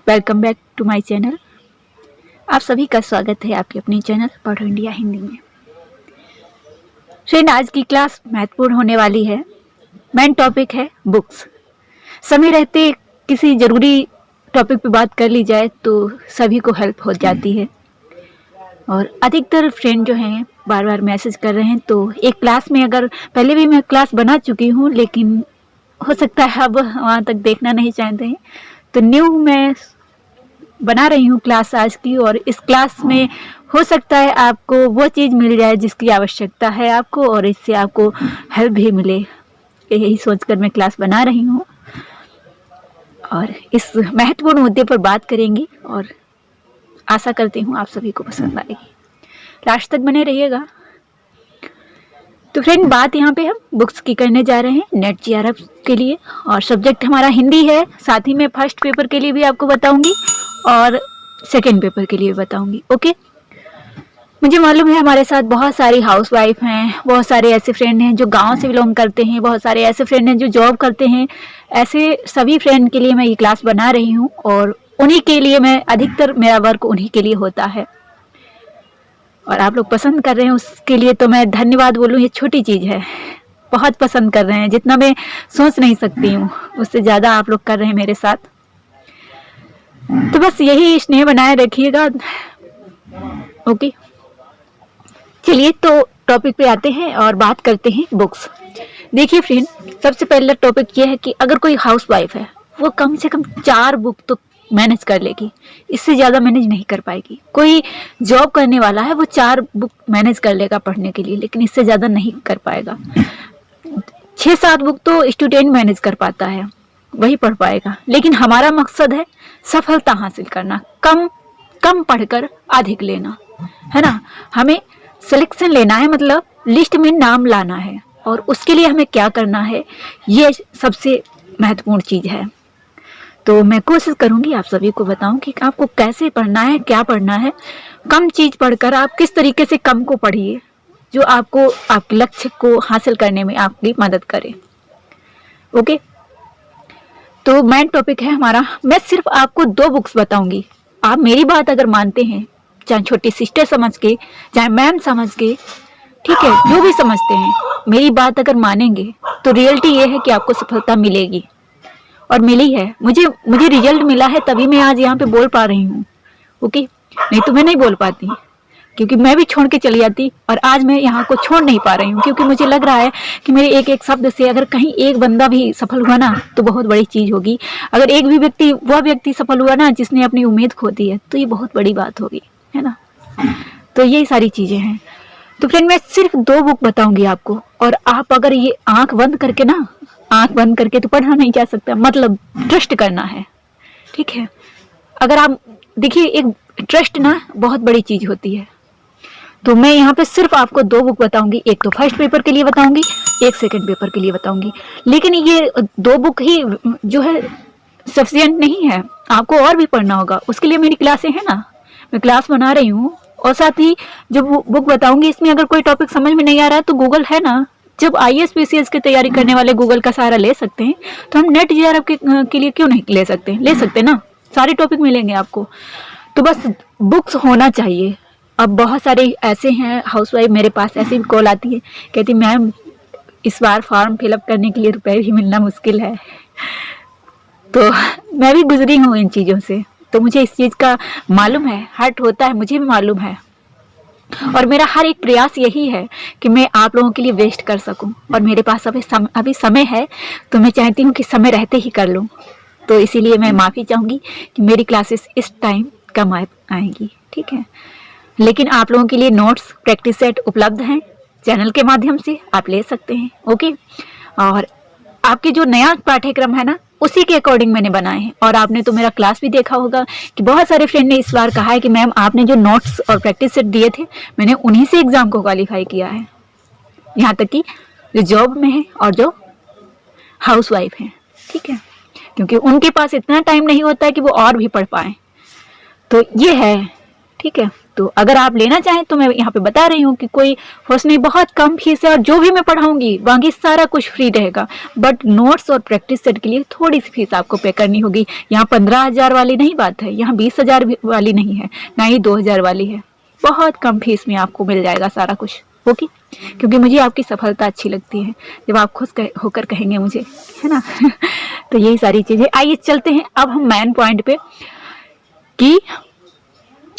Welcome back to my channel. आप सभी का स्वागत है आपके अपने चैनल पढ़ो इंडिया हिंदी में। फ्रेंड, आज की क्लास महत्वपूर्ण होने वाली है। मेन टॉपिक है बुक्स। समय रहते किसी ज़रूरी टॉपिक पे बात कर ली जाए तो सभी को हेल्प हो जाती है। और अधिकतर फ्रेंड जो हैं बार बार मैसेज कर रहे हैं, तो एक क्लास में अगर पहले भी मैं क्लास बना चुकी हूँ, लेकिन हो सकता है अब वहाँ तक देखना नहीं चाहते हैं, तो न्यू मैं बना रही हूँ क्लास आज की। और इस क्लास में हो सकता है आपको वो चीज़ मिल जाए जिसकी आवश्यकता है आपको, और इससे आपको हेल्प भी मिले। यही सोचकर मैं क्लास बना रही हूँ और इस महत्वपूर्ण मुद्दे पर बात करेंगे और आशा करती हूँ आप सभी को पसंद आएगी। लास्ट तक बने रहिएगा। तो फ्रेंड, बात यहाँ पे हम बुक्स की करने जा रहे हैं नेट जीआरएफ के लिए, और सब्जेक्ट हमारा हिंदी है। साथ ही मैं फर्स्ट पेपर के लिए भी आपको बताऊंगी और सेकंड पेपर के लिए बताऊंगी। ओके, मुझे मालूम है हमारे साथ बहुत सारी हाउसवाइफ हैं, बहुत सारे ऐसे फ्रेंड हैं जो गांव से बिलोंग करते हैं, बहुत सारे ऐसे फ्रेंड हैं जो जॉब करते हैं। ऐसे सभी फ्रेंड के लिए मैं ये क्लास बना रही हूँ और उन्हीं के लिए मैं अधिकतर मेरा वर्क उन्हीं के लिए होता है। और आप लोग पसंद कर रहे हैं उसके लिए तो मैं धन्यवाद बोलूँ, ये छोटी चीज़ है। बहुत पसंद कर रहे हैं, जितना मैं सोच नहीं सकती हूँ उससे ज़्यादा आप लोग कर रहे हैं मेरे साथ। तो बस यही स्नेह बनाए रखिएगा। ओके, चलिए तो टॉपिक पे आते हैं और बात करते हैं बुक्स। देखिए फ्रेंड, सबसे पहला टॉपिक ये है कि अगर कोई हाउसवाइफ है वो कम से कम 4 बुक तो मैनेज कर लेगी, इससे ज़्यादा मैनेज नहीं कर पाएगी। कोई जॉब करने वाला है वो 4 बुक मैनेज कर लेगा पढ़ने के लिए, लेकिन इससे ज़्यादा नहीं कर पाएगा। 6-7 बुक तो स्टूडेंट मैनेज कर पाता है, वही पढ़ पाएगा। लेकिन हमारा मकसद है सफलता हासिल करना, कम कम पढ़कर अधिक लेना, है ना। हमें सिलेक्शन लेना है, मतलब लिस्ट में नाम लाना है, और उसके लिए हमें क्या करना है, ये सबसे महत्वपूर्ण चीज़ है। तो मैं कोशिश करूंगी आप सभी को बताऊं कि आपको कैसे पढ़ना है, क्या पढ़ना है। कम चीज़ पढ़कर आप किस तरीके से कम को पढ़िए जो आपको आपके लक्ष्य को हासिल करने में आपकी मदद करे। ओके, तो मेन टॉपिक है हमारा। मैं सिर्फ आपको 2 बुक्स बताऊंगी। आप मेरी बात अगर मानते हैं, चाहे छोटी सिस्टर समझ के, चाहे मैम समझ के, ठीक है, जो भी समझते हैं, मेरी बात अगर मानेंगे तो रियलिटी ये है कि आपको सफलता मिलेगी, और मिली है। मुझे रिजल्ट मिला है, तभी मैं आज यहाँ पे बोल पा रही हूँ। ओके, नहीं तो मैं नहीं बोल पाती, क्योंकि मैं भी छोड़ के चली जाती, और आज मैं यहाँ को छोड़ नहीं पा रही हूँ, क्योंकि मुझे लग रहा है कि मेरे एक एक शब्द से अगर कहीं एक बंदा भी सफल हुआ ना तो बहुत बड़ी चीज़ होगी। अगर एक भी व्यक्ति सफल हुआ ना जिसने अपनी उम्मीद खो दी है, तो ये बहुत बड़ी बात होगी, है ना। तो यही सारी चीज़ें हैं। तो फ्रेंड, मैं सिर्फ 2 बुक बताऊंगी आपको, और आप अगर ये आंख बंद करके तो पढ़ा नहीं जा सकता, मतलब ट्रस्ट करना है, ठीक है। अगर आप देखिए, एक ट्रस्ट ना बहुत बड़ी चीज़ होती है। तो मैं यहाँ पे सिर्फ आपको 2 बुक बताऊंगी, एक तो फर्स्ट पेपर के लिए बताऊंगी, एक सेकंड पेपर के लिए बताऊंगी। लेकिन ये 2 बुक ही जो है सफिशिएंट नहीं है, आपको और भी पढ़ना होगा। उसके लिए मेरी क्लासें हैं ना, मैं क्लास बना रही हूँ, और साथ ही जो बुक बताऊंगी इसमें अगर कोई टॉपिक समझ में नहीं आ रहा है तो गूगल है ना। जब IAS PCS की तैयारी करने वाले गूगल का सहारा ले सकते हैं, तो हम नेट जीआरएफ के लिए क्यों नहीं ले सकते ना। सारे टॉपिक मिलेंगे आपको। तो बस बुक्स होना चाहिए। अब बहुत सारे ऐसे हैं हाउसवाइफ, मेरे पास ऐसी भी कॉल आती है, कहती मैम इस बार फॉर्म फिलअप करने के लिए रुपए भी मिलना मुश्किल है। तो मैं भी गुजरी हूँ इन चीज़ों से, तो मुझे इस चीज़ का मालूम है, हर्ट होता है, मुझे भी मालूम है। और मेरा हर एक प्रयास यही है कि मैं आप लोगों के लिए वेस्ट कर सकूं, और मेरे पास अभी समय है, तो मैं चाहती हूँ कि समय रहते ही कर लूं। तो इसीलिए मैं माफ़ी चाहूँगी कि मेरी क्लासेस इस टाइम कम आएंगी, ठीक है। लेकिन आप लोगों के लिए नोट्स, प्रैक्टिस सेट उपलब्ध हैं, चैनल के माध्यम से आप ले सकते हैं। ओके, और आपके जो नया पाठ्यक्रम है ना, उसी के अकॉर्डिंग मैंने बनाए हैं। और आपने तो मेरा क्लास भी देखा होगा कि बहुत सारे फ्रेंड ने इस बार कहा है कि मैम आपने जो नोट्स और प्रैक्टिस सेट दिए थे, मैंने उन्हीं से एग्जाम को क्वालिफाई किया है। यहाँ तक कि जो जॉब में है और जो हाउसवाइफ है, ठीक है, क्योंकि उनके पास इतना टाइम नहीं होता है कि वो और भी पढ़ पाए। तो ये है ठीक है। तो अगर आप लेना चाहें तो मैं यहाँ पे बता रही हूँ कि कोई फर्स्ट नहीं, बहुत कम फीस है और जो भी मैं पढ़ाऊंगी बाकी सारा कुछ फ्री रहेगा, बट नोट्स और प्रैक्टिस सेट के लिए थोड़ी सी फीस आपको पे करनी होगी। यहाँ 15,000 वाली नहीं बात है, यहाँ 20,000 वाली नहीं है, ना ही 2,000 वाली है। बहुत कम फीस में आपको मिल जाएगा सारा कुछ। ओके, क्योंकि मुझे आपकी सफलता अच्छी लगती है जब आप खुश होकर कहेंगे मुझे, है ना। तो यही सारी चीजें। आइए चलते हैं अब हम मेन पॉइंट पे कि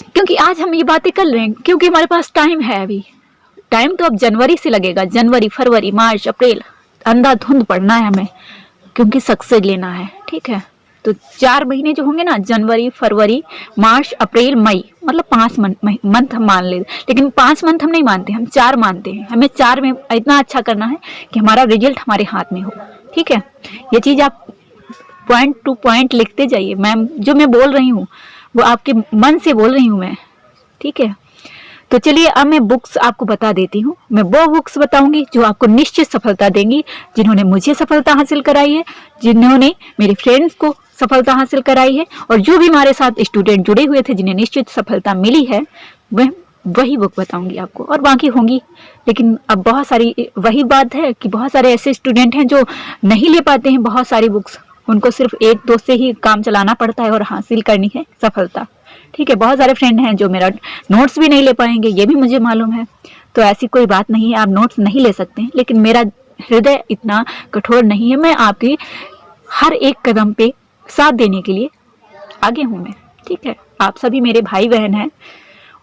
क्योंकि आज हम ये बातें कर रहे हैं क्योंकि हमारे पास टाइम है। अभी टाइम तो अब जनवरी से लगेगा, जनवरी, फरवरी, मार्च, अप्रैल, अंधाधुंध पढ़ना है हमें क्योंकि सक्सेस लेना है। ठीक है, तो 4 महीने जो होंगे ना, जनवरी, फरवरी, मार्च, अप्रैल, मई, मतलब 5 मंथ हम मान ले, लेकिन 5 मंथ हम नहीं मानते, हम 4 मानते हैं। हमें 4 में इतना अच्छा करना है कि हमारा रिजल्ट हमारे हाथ में हो। ठीक है, ये चीज आप पॉइंट टू पॉइंट लिखते जाइए। मैम जो मैं बोल रही हूँ वो आपके मन से बोल रही हूँ मैं। ठीक है, तो चलिए अब मैं बुक्स आपको बता देती हूँ। मैं वो बुक्स बताऊंगी जो आपको निश्चित सफलता देंगी, जिन्होंने मुझे सफलता हासिल कराई है, जिन्होंने मेरे फ्रेंड्स को सफलता हासिल कराई है, और जो भी हमारे साथ स्टूडेंट जुड़े हुए थे जिन्हें निश्चित सफलता मिली है, वह वही बुक बताऊंगी आपको। और बाकी होंगी, लेकिन अब बहुत सारी, वही बात है कि बहुत सारे ऐसे स्टूडेंट हैं जो नहीं ले पाते हैं बहुत सारी बुक्स, उनको सिर्फ 1-2 से ही काम चलाना पड़ता है और हासिल करनी है सफलता। ठीक है, बहुत सारे फ्रेंड हैं जो मेरा नोट्स भी नहीं ले पाएंगे, ये भी मुझे मालूम है। तो ऐसी कोई बात नहीं है, आप नोट्स नहीं ले सकते हैं, लेकिन मेरा हृदय इतना कठोर नहीं है। मैं आपकी हर एक कदम पे साथ देने के लिए आगे हूं मैं। ठीक है, आप सभी मेरे भाई बहन हैं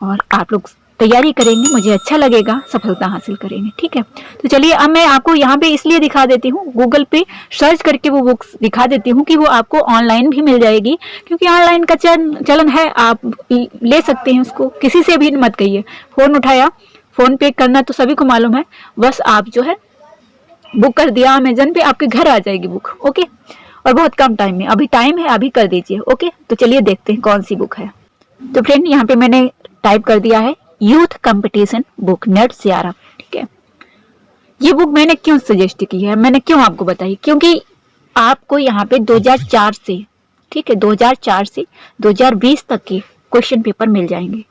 और आप लोग तैयारी करेंगे, मुझे अच्छा लगेगा, सफलता हासिल करेंगे। ठीक है, तो चलिए अब मैं आपको यहाँ पे इसलिए दिखा देती हूँ, गूगल पे सर्च करके वो बुक्स दिखा देती हूँ कि वो आपको ऑनलाइन भी मिल जाएगी, क्योंकि ऑनलाइन का चलन है, आप ले सकते हैं उसको। किसी से भी मत कहिए, फोन उठाया, फोन पे करना तो सभी को मालूम है, बस आप जो है बुक कर दिया अमेजन पे, आपके घर आ जाएगी बुक। ओके, और बहुत कम टाइम में, अभी टाइम है, अभी कर दीजिए। ओके, तो चलिए देखते हैं कौन सी बुक है। तो फ्रेंड यहाँ पे मैंने टाइप कर दिया है youth competition book net CRF. ठीक है, ये बुक मैंने क्यों सजेस्ट की है, मैंने क्यों आपको बताई, क्योंकि आपको यहाँ पे 2004 से, ठीक है, 2004 से 2020 तक के क्वेश्चन पेपर मिल जाएंगे।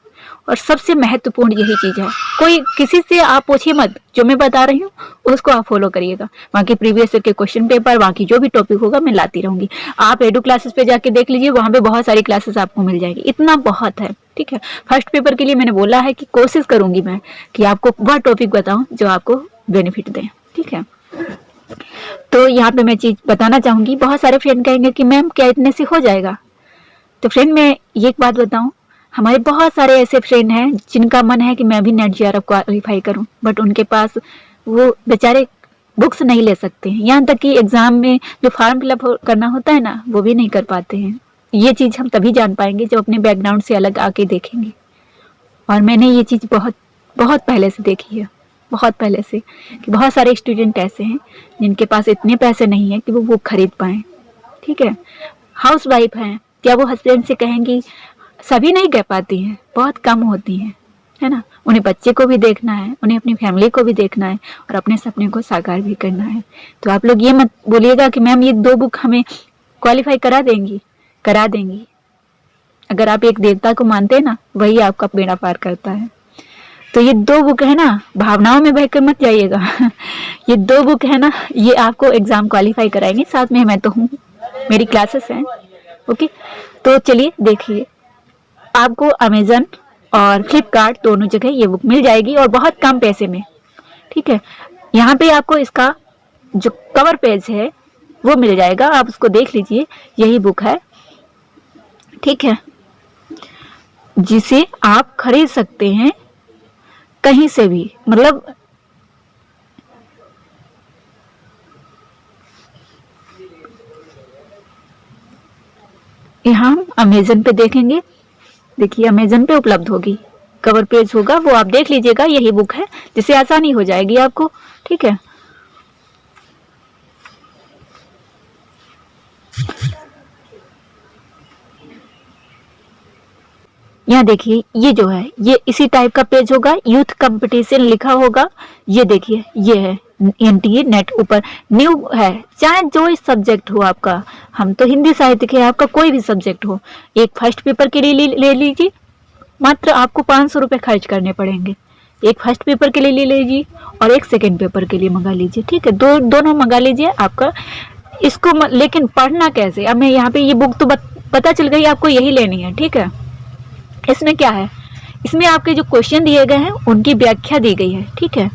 और सबसे महत्वपूर्ण यही चीज है, कोई किसी से आप पूछिए मत, जो मैं बता रही हूँ उसको आप फॉलो करिएगा। बाकी प्रीवियस ईयर के क्वेश्चन पेपर, बाकी जो भी टॉपिक होगा मैं लाती रहूंगी। आप एडू क्लासेस पे जाके देख लीजिए, वहां पे बहुत सारी क्लासेस आपको मिल जाएगी, इतना बहुत है। ठीक है, फर्स्ट पेपर के लिए मैंने बोला है कि कोशिश करूंगी मैं कि आपको वह टॉपिक बताऊं जो आपको बेनिफिट दे। ठीक है, तो यहाँ पे मैं चीज बताना चाहूंगी, बहुत सारे फ्रेंड कहेंगे कि मैम क्या इतने से हो जाएगा। तो फ्रेंड मैं ये एक बात बताऊं, हमारे बहुत सारे ऐसे फ्रेंड हैं जिनका मन है कि मैं भी नेट जीआरएफ क्वालिफाई करूं, बट उनके पास वो बेचारे बुक्स नहीं ले सकते हैं, यहाँ तक कि एग्जाम में जो फॉर्म फिलअप करना होता है ना, वो भी नहीं कर पाते हैं। ये चीज हम तभी जान पाएंगे जब अपने बैकग्राउंड से अलग आके देखेंगे। और मैंने ये चीज बहुत बहुत पहले से देखी है, बहुत पहले से, कि बहुत सारे स्टूडेंट ऐसे हैं जिनके पास इतने पैसे नहीं है कि वो बुक खरीद पाए। ठीक है, हाउस वाइफ हैं, क्या वो हस्बैंड से कहेंगी, सभी नहीं कह पाती हैं, बहुत कम होती हैं, है ना। उन्हें बच्चे को भी देखना है, उन्हें अपनी फैमिली को भी देखना है और अपने सपने को साकार भी करना है। तो आप लोग ये मत बोलिएगा कि मैम ये 2 बुक हमें क्वालिफाई करा देंगी, करा देंगी। अगर आप एक देवता को मानते हैं ना, वही आपका बेड़ा पार करता है। तो ये 2 बुक है ना, भावनाओं में बहकर मत जाइएगा। ये 2 बुक है ना, ये आपको एग्जाम क्वालिफाई कराएंगे। साथ में मैं तो हूँ, मेरी क्लासेस हैं। ओके, तो चलिए देखिए, आपको अमेजन और फ्लिपकार्ट दोनों जगह ये बुक मिल जाएगी और बहुत कम पैसे में। ठीक है, यहाँ पे आपको इसका जो कवर पेज है वो मिल जाएगा, आप उसको देख लीजिए, यही बुक है। ठीक है, जिसे आप खरीद सकते हैं कहीं से भी, मतलब यहाँ हम अमेजन पे देखेंगे, देखिए अमेजन पे उपलब्ध होगी, कवर पेज होगा, वो आप देख लीजिएगा, यही बुक है, जिससे आसानी हो जाएगी आपको। ठीक है, यहाँ देखिए, ये जो है ये इसी टाइप का पेज होगा, यूथ कंपटीशन लिखा होगा। ये देखिए, ये है एनटीए नेट, ऊपर न्यू है, चाहे जो सब्जेक्ट हो आपका, हम तो हिंदी साहित्य के, आपका कोई भी सब्जेक्ट हो, एक फर्स्ट पेपर के लिए ले लीजिए, मात्र आपको 500 रुपये खर्च करने पड़ेंगे। एक फर्स्ट पेपर के लिए ले लीजिए और एक सेकेंड पेपर के लिए मंगा लीजिए, ठीक है, दोनों मंगा लीजिए आपका इसको लेकिन पढ़ना कैसे, अब मैं यहाँ पे ये बुक तो पता चल गई आपको यही लेनी है, ठीक है। इसमें क्या है, इसमें आपके जो क्वेश्चन दिए गए हैं उनकी व्याख्या दी गई है, ठीक है,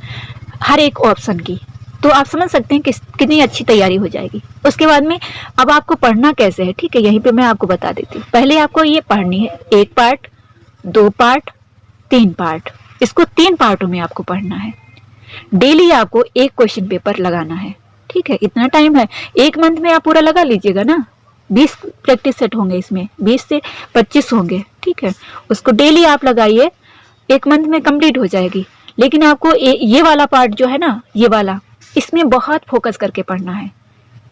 हर एक ऑप्शन की, तो आप समझ सकते हैं कितनी अच्छी तैयारी हो जाएगी। उसके बाद में अब आपको पढ़ना कैसे है, ठीक है, यहीं पे मैं आपको बता देती हूँ। पहले आपको ये पढ़नी है 1 पार्ट, 2 पार्ट, 3 पार्ट, इसको 3 पार्टों में आपको पढ़ना है। डेली आपको एक क्वेश्चन पेपर लगाना है, ठीक है, इतना टाइम है, 1 मंथ में आप पूरा लगा लीजिएगा ना, 20 प्रैक्टिस सेट होंगे इसमें, 20 से 25 होंगे, ठीक है, उसको डेली आप लगाइए, 1 मंथ में कंप्लीट हो जाएगी। लेकिन आपको ये वाला पार्ट जो है ना, ये वाला, इसमें बहुत फोकस करके पढ़ना है,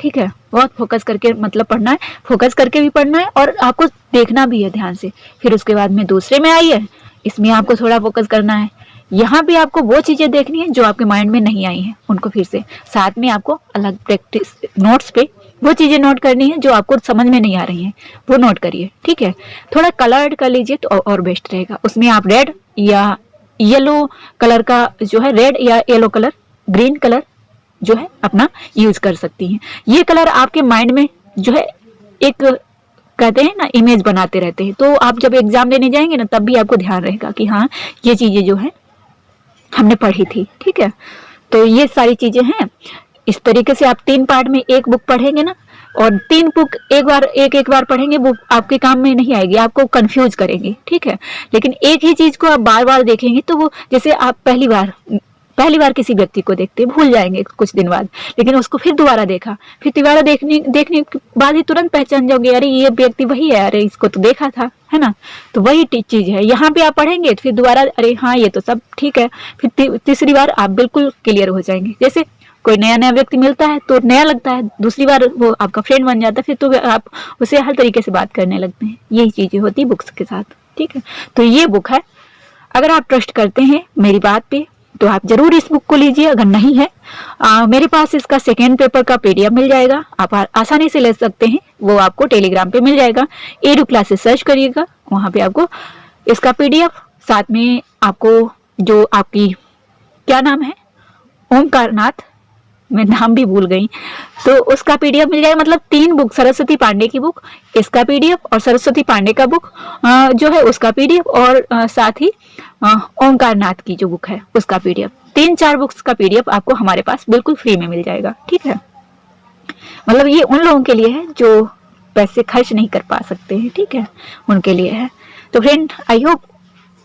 ठीक है, बहुत फोकस करके मतलब पढ़ना है, फोकस करके भी पढ़ना है और आपको देखना भी है ध्यान से। फिर उसके बाद में दूसरे में आइए, इसमें आपको थोड़ा फोकस करना है, यहाँ पे आपको वो चीजें देखनी है जो आपके माइंड में नहीं आई हैं, उनको फिर से साथ में आपको अलग प्रैक्टिस नोट्स पे वो चीजें नोट करनी है जो आपको समझ में नहीं आ रही हैं, वो नोट करिए, ठीक है। थोड़ा कलर्ड कर लीजिए तो और बेस्ट रहेगा। उसमें आप रेड या येलो कलर का जो है, रेड या येलो कलर, ग्रीन कलर जो है अपना यूज कर सकती हैं। ये कलर आपके माइंड में जो है एक कहते हैं ना इमेज बनाते रहते हैं, तो आप जब एग्जाम देने जाएंगे ना तब भी आपको ध्यान रहेगा कि हाँ ये चीजें जो है हमने पढ़ी थी, ठीक है। तो ये सारी चीजें हैं। इस तरीके से आप 3 पार्ट में एक बुक पढ़ेंगे ना, और 3 बुक एक बार पढ़ेंगे, वो आपके काम में नहीं आएगी, आपको कंफ्यूज करेंगी, ठीक है। लेकिन एक ही चीज को आप बार बार देखेंगे तो वो, जैसे आप पहली बार किसी व्यक्ति को देखते भूल जाएंगे कुछ दिन बाद, लेकिन उसको फिर दोबारा देखा, फिर दोबारा देखने के बाद ही तुरंत पहचान जाओगे, अरे ये व्यक्ति वही है, अरे इसको तो देखा था, है ना। तो वही चीज है, यहाँ पे आप पढ़ेंगे फिर दोबारा, अरे हाँ ये तो सब ठीक है, फिर तीसरी बार आप बिल्कुल क्लियर हो जाएंगे। जैसे कोई नया व्यक्ति मिलता है तो नया लगता है, दूसरी बार वो आपका फ्रेंड बन जाता है, फिर तो आप उसे हर तरीके से बात करने लगते हैं। यही चीजें होती है बुक्स के साथ, ठीक है। तो ये बुक है, अगर आप ट्रस्ट करते हैं मेरी बात पे तो आप जरूर इस बुक को लीजिए। अगर नहीं है, मेरे पास इसका सेकेंड पेपर का PDF मिल जाएगा, आप आसानी से ले सकते हैं, वो आपको टेलीग्राम पे मिल जाएगा, एडू क्लासेस सर्च करिएगा, वहां पे आपको इसका PDF, साथ में आपको जो आपकी क्या नाम है, ओमकार नाथ, मैं नाम भी भूल गई, तो उसका PDF मिल जाएगा। मतलब 3 बुक, सरस्वती पांडे की बुक, इसका PDF और सरस्वती पांडे का बुक जो है उसका PDF, और साथ ही ओमकार नाथ की जो बुक है उसका PDF, 3-4 बुक्स का PDF आपको हमारे पास बिल्कुल फ्री में मिल जाएगा, ठीक है। मतलब ये उन लोगों के लिए है जो पैसे खर्च नहीं कर पा सकते हैं, ठीक है, उनके लिए है। तो फ्रेंड, आई होप,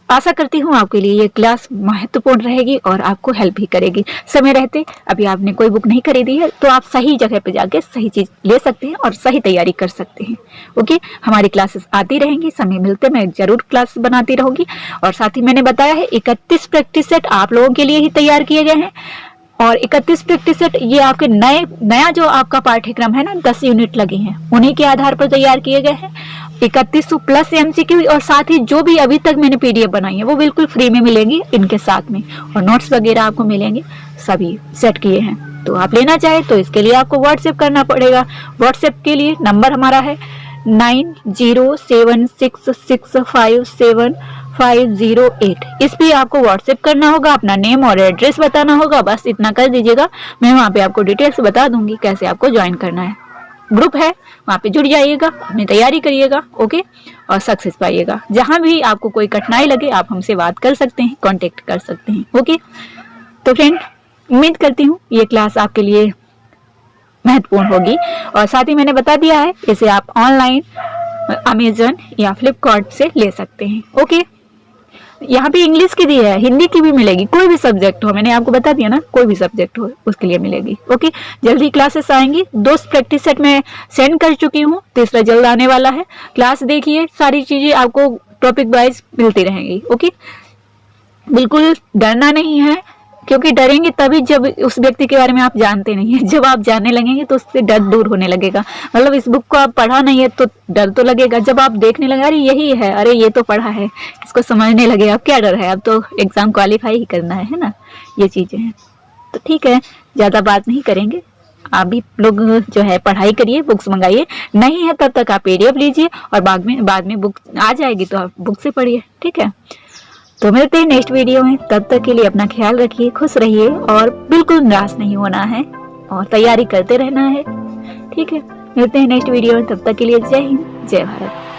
आशा करती हूँ आपके लिए ये क्लास महत्वपूर्ण रहेगी और आपको हेल्प भी करेगी। समय रहते अभी आपने कोई बुक नहीं खरीदी है तो आप सही जगह पे जाके सही चीज ले सकते हैं और सही तैयारी कर सकते हैं। ओके, हमारी क्लासेस आती रहेंगी, समय मिलते मैं जरूर क्लास बनाती रहूंगी। और साथ ही मैंने बताया है 31 प्रैक्टिस सेट आप लोगों के लिए ही तैयार किए गए हैं, और 31 प्रैक्टिस सेट ये आपके नया जो आपका पाठ्यक्रम है ना, 10 यूनिट लगी हैं, उन्हीं के आधार पर तैयार किए गए हैं। 31 प्लस MCQ, और साथ ही जो भी अभी तक मैंने PDF बनाई है वो बिल्कुल फ्री में मिलेंगी इनके साथ में, और नोट्स वगैरह आपको मिलेंगे, सभी सेट किए हैं। तो आप लेना चाहे तो इसके लिए आपको व्हाट्सएप करना पड़ेगा। व्हाट्सएप के लिए नंबर हमारा है 9076657508। इस पे आपको व्हाट्सएप करना होगा, अपना नेम और एड्रेस बताना होगा, बस इतना कर दीजिएगा। मैं वहाँ पे आपको डिटेल्स बता दूंगी कैसे आपको ज्वाइन करना है। ग्रुप है, वहाँ पे जुड़ जाइएगा, अपनी तैयारी करिएगा, ओके, और सक्सेस पाइएगा। जहाँ भी आपको कोई कठिनाई लगे आप हमसे बात कर सकते हैं, कांटेक्ट कर सकते हैं, ओके। तो फ्रेंड, उम्मीद करती हूँ ये क्लास आपके लिए महत्वपूर्ण होगी, और साथ ही मैंने बता दिया है इसे आप ऑनलाइन अमेजन या फ्लिपकार्ट से ले सकते हैं, ओके। यहाँ पे इंग्लिश की दी है, हिंदी की भी मिलेगी, कोई भी सब्जेक्ट हो, मैंने आपको बता दिया ना, कोई भी सब्जेक्ट हो उसके लिए मिलेगी, ओके। जल्दी क्लासेस आएंगी, 2 प्रैक्टिस सेट में सेंड कर चुकी हूँ, तीसरा जल्द आने वाला है। क्लास देखिए, सारी चीजें आपको टॉपिक वाइज मिलती रहेंगी, ओके। बिल्कुल डरना नहीं है, क्योंकि डरेंगे तभी जब उस व्यक्ति के बारे में आप जानते नहीं है। जब आप जानने लगेंगे तो उससे डर दूर होने लगेगा। मतलब इस बुक को आप पढ़ा नहीं है तो डर तो लगेगा, जब आप देखने लगे अरे यही है, अरे ये तो पढ़ा है, इसको समझने लगे, अब क्या डर है, अब तो एग्जाम क्वालिफाई ही करना है ना, ये चीजें हैं। तो ठीक है, ज्यादा बात नहीं करेंगे, आप भी लोग जो है पढ़ाई करिए, बुक्स मंगाइए, नहीं है तब तक आप PDF लीजिए और बाद में बुक आ जाएगी तो आप बुक से पढ़िए, ठीक है। तो मिलते हैं नेक्स्ट वीडियो में, तब तक के लिए अपना ख्याल रखिए, खुश रहिए और बिल्कुल निराश नहीं होना है और तैयारी करते रहना है, ठीक है। मिलते हैं नेक्स्ट वीडियो में, तब तक के लिए जय हिंद, जय भारत।